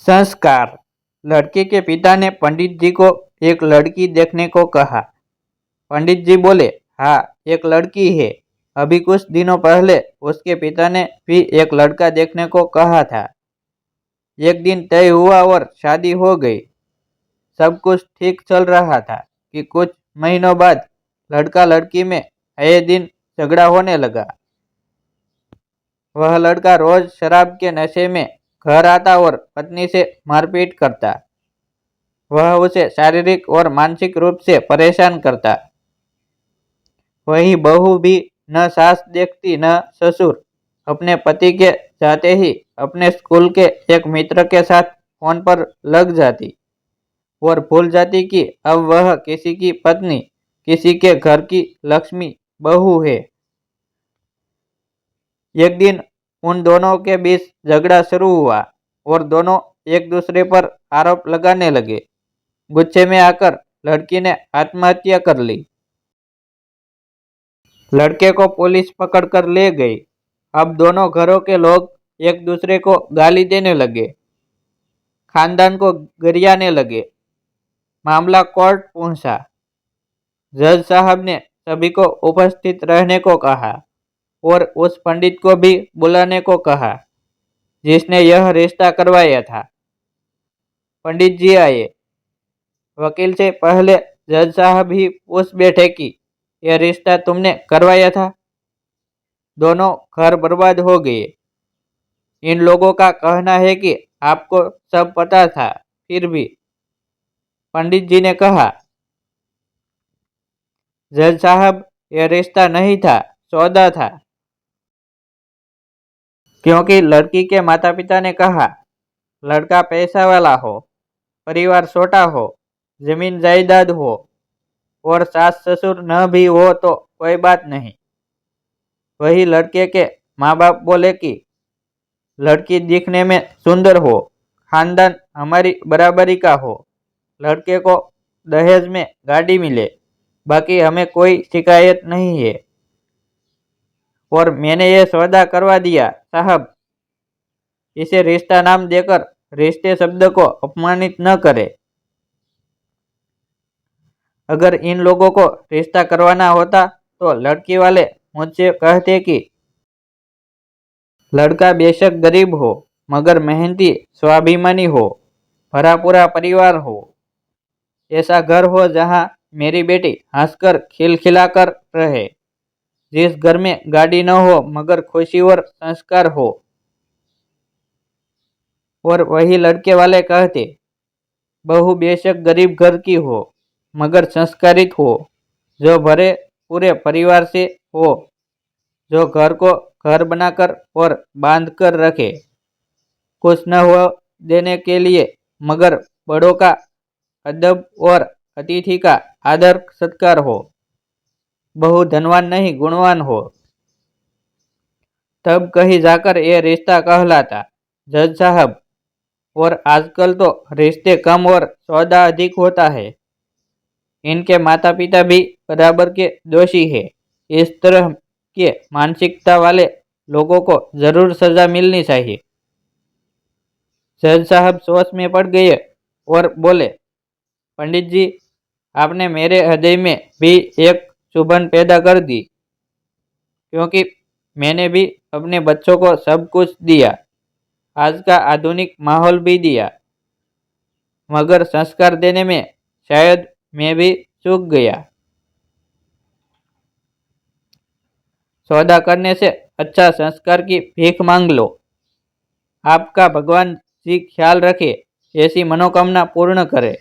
संस्कार। लड़के के पिता ने पंडित जी को एक लड़की देखने को कहा। पंडित जी बोले, हाँ, एक लड़की है। अभी कुछ दिनों पहले उसके पिता ने भी एक लड़का देखने को कहा था। एक दिन तय हुआ और शादी हो गई। सब कुछ ठीक चल रहा था कि कुछ महीनों बाद लड़का लड़की में आए दिन झगड़ा होने लगा। वह लड़का रोज शराब के नशे में घर आता और पत्नी से मारपीट करता। वह उसे शारीरिक और मानसिक रूप से परेशान करता। वही बहू भी न सास देखती न ससुर। अपने पति के जाते ही अपने स्कूल के एक मित्र के साथ फोन पर लग जाती और भूल जाती कि अब वह किसी की पत्नी, किसी के घर की लक्ष्मी बहू है। एक दिन उन दोनों के बीच झगड़ा शुरू हुआ और दोनों एक दूसरे पर आरोप लगाने लगे। गुस्से में आकर लड़की ने आत्महत्या कर ली। लड़के को पुलिस पकड़ कर ले गई। अब दोनों घरों के लोग एक दूसरे को गाली देने लगे, खानदान को गरियाने लगे। मामला कोर्ट पहुंचा। जज साहब ने सभी को उपस्थित रहने को कहा और उस पंडित को भी बुलाने को कहा जिसने यह रिश्ता करवाया था। पंडित जी आए। वकील से पहले जज साहब ही पूछ बैठे कि यह रिश्ता तुमने करवाया था? दोनों घर बर्बाद हो गए। इन लोगों का कहना है कि आपको सब पता था, फिर भी। पंडित जी ने कहा, जज साहब, यह रिश्ता नहीं था, सौदा था। क्योंकि लड़की के माता पिता ने कहा, लड़का पैसा वाला हो, परिवार छोटा हो, जमीन जायदाद हो और सास ससुर न भी हो तो कोई बात नहीं। वही लड़के के माँ बाप बोले कि लड़की दिखने में सुंदर हो, खानदान हमारी बराबरी का हो, लड़के को दहेज में गाड़ी मिले, बाकी हमें कोई शिकायत नहीं है। और मैंने ये सौदा करवा दिया साहब। इसे रिश्ता नाम देकर रिश्ते शब्द को अपमानित न करे। अगर इन लोगों को रिश्ता करवाना होता तो लड़की वाले मुझसे कहते कि लड़का बेशक गरीब हो मगर मेहनती, स्वाभिमानी हो, भरा पूरा परिवार हो, ऐसा घर हो जहां मेरी बेटी हंसकर खिलखिलाकर रहे, जिस घर में गाड़ी न हो मगर खुशी और संस्कार हो। और वही लड़के वाले कहते, बहू बेशक गरीब घर की हो मगर संस्कारित हो, जो भरे पूरे परिवार से हो, जो घर को घर बनाकर और बांध कर रखे, कुछ न हो देने के लिए मगर बड़ों का अदब और अतिथि का आदर सत्कार हो, बहु धनवान नहीं गुणवान हो, तब कहीं जाकर ये रिश्ता कहलाता जज साहब। और आजकल तो रिश्ते कम और सौदा अधिक होता है। इनके माता पिता भी बराबर के दोषी है। इस तरह के मानसिकता वाले लोगों को जरूर सजा मिलनी चाहिए। जज साहब सोच में पड़ गए और बोले, पंडित जी, आपने मेरे हृदय में भी एक चुभन पैदा कर दी, क्योंकि मैंने भी अपने बच्चों को सब कुछ दिया, आज का आधुनिक माहौल भी दिया, मगर संस्कार देने में शायद मैं भी चूक गया। सौदा करने से अच्छा संस्कार की भीख मांग लो। आपका भगवान जी ख्याल रखे, ऐसी मनोकामना पूर्ण करे।